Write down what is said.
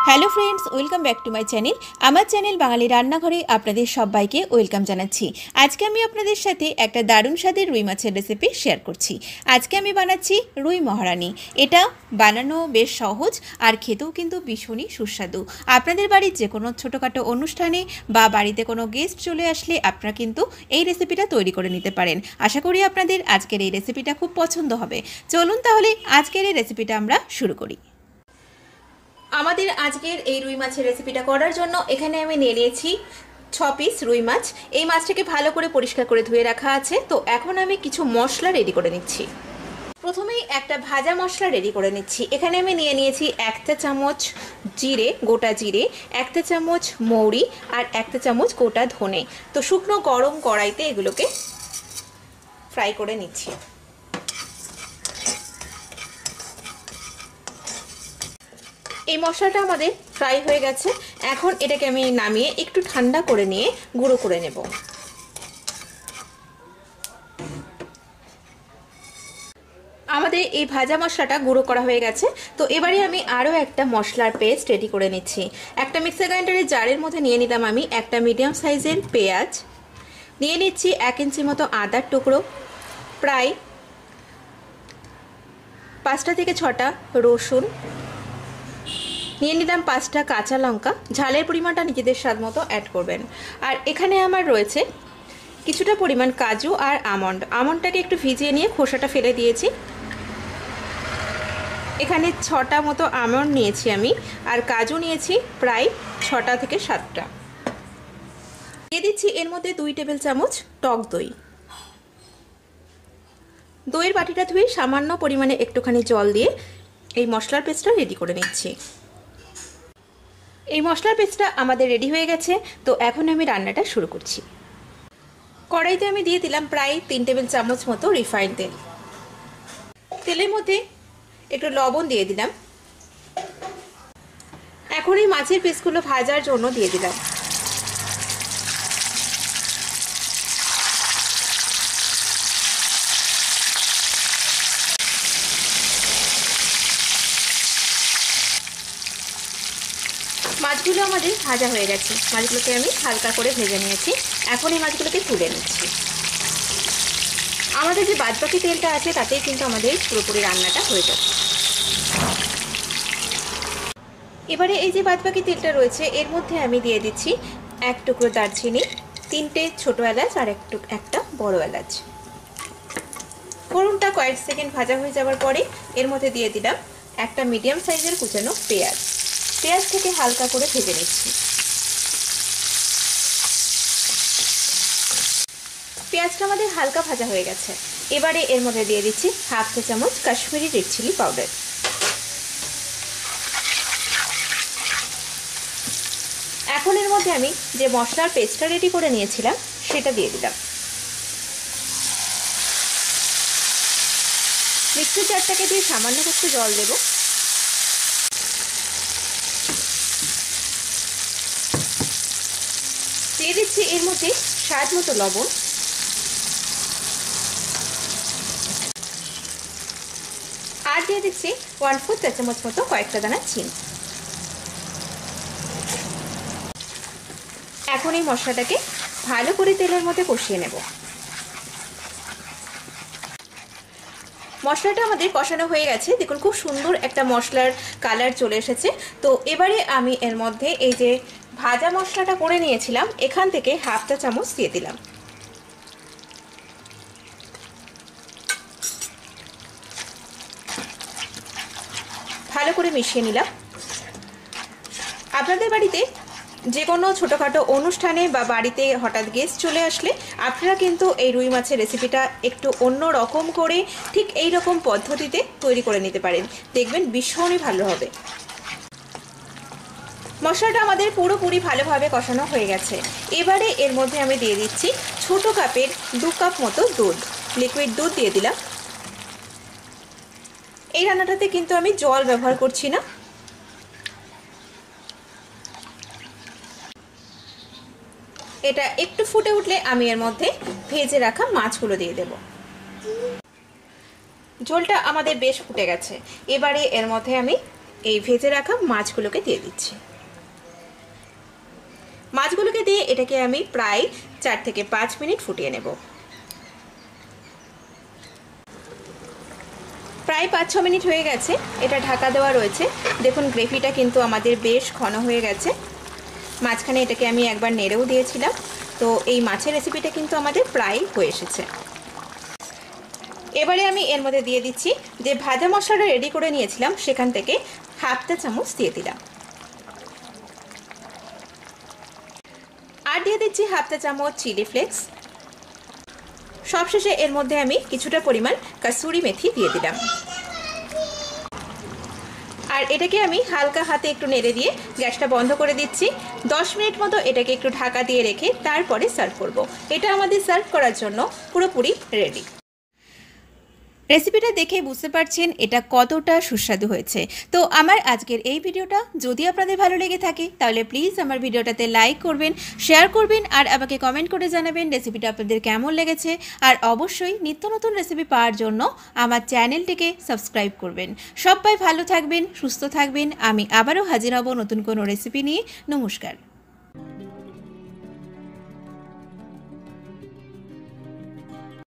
Hello friends, welcome back to my channel. আমার channel বাঙালি রান্নাঘরে আপনাদের সবাইকে ওয়েলকাম জানাচ্ছি। আজকে আমি আপনাদের সাথে একটা দারুণ স্বাদের রুই মাছের রেসিপি শেয়ার করছি। আজকে আমি বানাচ্ছি রুই মহারানি। এটা বানানো বেশ সহজ আর খেতেও কিন্তু ভীষণই সুস্বাদু। আপনাদের বাড়ির যে কোনো ছোটোখাটো অনুষ্ঠানে বা বাড়িতে কোনো গেস্ট চলে আসলে আপনারা কিন্তু এই রেসিপিটা তৈরি করে নিতে পারেন। আশা করি আপনাদের আজকের এই রেসিপিটা খুব পছন্দ হবে। চলুন তাহলে আজকের এই রেসিপিটা আমরা শুরু করি। আমাদের আজকের এই রুই মাছের রেসিপিটা করার জন্য এখানে আমি নিয়ে নিয়েছি 6 পিস রুই মাছ। এই মাছটাকে ভালো করে পরিষ্কার করে ধুয়ে রাখা আছে। তো এখন আমি কিছু মশলা রেডি করে নিচ্ছি। প্রথমেই একটা ভাজা মশলা রেডি করে নিচ্ছি। এখানে আমি নিয়ে নিয়েছি 1 চামচ জিরে, গোটা জিরে, 1 চামচ মৌরি আর 1 চামচ গোটা ধনে। তো শুকনো গরম কড়াইতে এগুলোকে ফ্রাই করে নিচ্ছি। এই মশলাটা আমাদের ফ্রাই হয়ে গেছে। এখন এটাকে আমি নামিয়ে একটু ঠান্ডা করে নিয়ে গুঁড়ো করে নেব। আমাদের এই ভাজা মশলাটা গুঁড়ো করা হয়ে গেছে। তো এবারে আমি আরও একটা মশলার পেস্ট রেডি করে নিচ্ছি। একটা মিক্সার গ্রাইন্ডারের জারের মধ্যে নিয়ে নিলাম আমি একটা মিডিয়াম সাইজের পেঁয়াজ, নিয়ে নিচ্ছি 1 ইঞ্চি মতো আদার টুকরো, প্রায় 5টা থেকে 6টা রসুন, নিয়ে নিলাম 5টা কাঁচা লঙ্কা। ঝালের পরিমাণটা নিজেদের স্বাদ মতো অ্যাড করবেন। আর এখানে আমার রয়েছে কিছুটা পরিমাণ কাজু আর আমন্ডটাকে একটু ভিজিয়ে নিয়ে খোসাটা ফেলে দিয়েছি। এখানে 6টা মতো আমন্ড নিয়েছি আমি, আর কাজু নিয়েছি প্রায় 6টা থেকে 7টা। দিয়ে দিচ্ছি এর মধ্যে 2 টেবিল চামচ টক দই। দইয়ের বাটিটা ধুয়ে সামান্য পরিমাণে একটুখানি জল দিয়ে এই মশলার পেস্টটা রেডি করে নিচ্ছি। এই মশলার পেস্টটা আমাদের রেডি হয়ে গেছে। তো এখন আমি রান্নাটা শুরু করছি। কড়াইতে আমি দিয়ে দিলাম প্রায় 3 টেবিল চামচ মতো রিফাইন্ড তেল। তেলের মধ্যে একটু লবণ দিয়ে দিলাম। এখন এই মাছের পিসগুলো ভাজার জন্য দিয়ে দিলাম। মাছগুলো আমাদের ভাজা হয়ে গেছে। মাছগুলোকে আমি হালকা করে ভেজে নিয়েছি। এখন এই মাছগুলোকে তুলে নিচ্ছি। আমাদের যে বাদবাকি তেলটা আছে তাতেই কিন্তু আমাদের পুরোপুরি রান্নাটা হয়ে যাবে। এবারে এই যে বাদবাকি তেলটা রয়েছে এর মধ্যে আমি দিয়ে দিচ্ছি 1 টুকরো দারচিনি, 3টে ছোটো এলাচ আর একটা বড় এলাচ। ফোড়নটা কয়েক সেকেন্ড ভাজা হয়ে যাওয়ার পরে এর মধ্যে দিয়ে দিলাম একটা মিডিয়াম সাইজের কুচানো পেঁয়াজ। পেঁয়াজটাকে হালকা করে ভেজে নিচ্ছি। পেঁয়াজটা আমাদের হালকা ভাজা হয়ে গেছে। এবারে এর মধ্যে দিয়ে দিচ্ছি 1/2 চামচ কাশ্মীরি রেড চিলি পাউডার। এখন এর মধ্যে আমি যে মশলার পেস্টটা রেডি করে নিয়েছিলাম সেটা দিয়ে দিলাম। মিক্সির জারটাকে দিয়ে সামান্য একটু জল দেব। দিয়ে দিচ্ছি এর মধ্যে স্বাদ মতো লবণ, আর দিয়ে দিচ্ছি 1/4 চা চামচ মতো কয়েকটা দানা চিনি। এখন এই মশলাটাকে ভালো করে তেলের মধ্যে কষিয়ে নেব। মশলাটা আমাদের কষানো হয়ে গেছে। দেখুন খুব সুন্দর একটা মশলার কালার চলে এসেছে। তো এবারে আমি এর মধ্যে এই যে ভাজা মশলাটা করে নিয়েছিলাম এখান থেকে 1/2 চামচ দিয়ে দিলাম। ভালো করে মিশিয়ে নিলাম। আপনাদের বাড়িতে যে কোনো ছোটোখাটো অনুষ্ঠানে বা বাড়িতে হঠাৎ গেস্ট চলে আসলে আপনারা কিন্তু এই রুই মাছের রেসিপিটা একটু অন্য রকম করে ঠিক এই রকম পদ্ধতিতে তৈরি করে নিতে পারেন। দেখবেন ভীষণই ভালো হবে। মশলাটা আমাদের পুরোপুরি ভালোভাবে কষানো হয়ে গেছে। এবারে এর মধ্যে আমি দিয়ে দিচ্ছি ছোটো কাপের 2 কাপ মতো দুধ, লিকুইড দুধ দিয়ে দিলাম। এই রান্নাটাতে কিন্তু আমি জল ব্যবহার করছি না। এটা একটু ফুটে উঠলে আমি এর মধ্যে ভেজে রাখা মাছগুলো দিয়ে দেব। ঝোলটা আমাদের বেশ ফুটে গেছে। এবারে এর মধ্যে আমি এই ভেজে রাখা মাছগুলোকে দিয়ে দিচ্ছি। মাছগুলোকে দিয়ে এটাকে আমি প্রায় 4 থেকে 5 মিনিট ফুটিয়ে নেব। প্রায় 5-6 মিনিট হয়ে গেছে, এটা ঢাকা দেওয়া রয়েছে। দেখুন গ্রেভিটা কিন্তু আমাদের বেশ ঘন হয়ে গেছে। মাঝখানে এটাকে আমি একবার নেড়েও দিয়েছিলাম। তো এই মাছের রেসিপিটা কিন্তু আমাদের প্রায় হয়ে এসেছে। এবারে আমি এর মধ্যে দিয়ে দিচ্ছি যে ভাজা মশলাটা রেডি করে নিয়েছিলাম, সেখান থেকে হাফ চা চামচ দিয়ে দিলাম। আর দিয়ে দিচ্ছি হাফ চা চামচ চিলি ফ্লেক্স। সবশেষে এর মধ্যে আমি কিছুটা পরিমাণ কাসুরি মেথি দিয়ে দিলাম। আর এটাকে আমি হালকা হাতে একটু নেড়ে দিয়ে গ্যাসটা বন্ধ করে দিচ্ছি। 10 মিনিট মতো এটাকে একটু ঢাকা দিয়ে রেখে তারপরে সার্ভ করব। এটা আমাদের সার্ভ করার জন্য পুরোপুরি রেডি। রেসিপিটা দেখে বুঝতে পারছেন এটা কতটা সুস্বাদু হয়েছে। তো আমার আজকের এই ভিডিওটা যদি আপনাদের ভালো লেগে থাকে তাহলে প্লিজ আমার ভিডিওটাতে লাইক করবেন, শেয়ার করবেন আর আমাকে কমেন্ট করে জানাবেন রেসিপিটা আপনাদের কেমন লেগেছে। আর অবশ্যই নিত্য নতুন রেসিপি পাওয়ার জন্য আমার চ্যানেলটিকে সাবস্ক্রাইব করবেন। সবাই ভালো থাকবেন, সুস্থ থাকবেন। আমি আবারও হাজির হব নতুন কোনো রেসিপি নিয়ে। নমস্কার।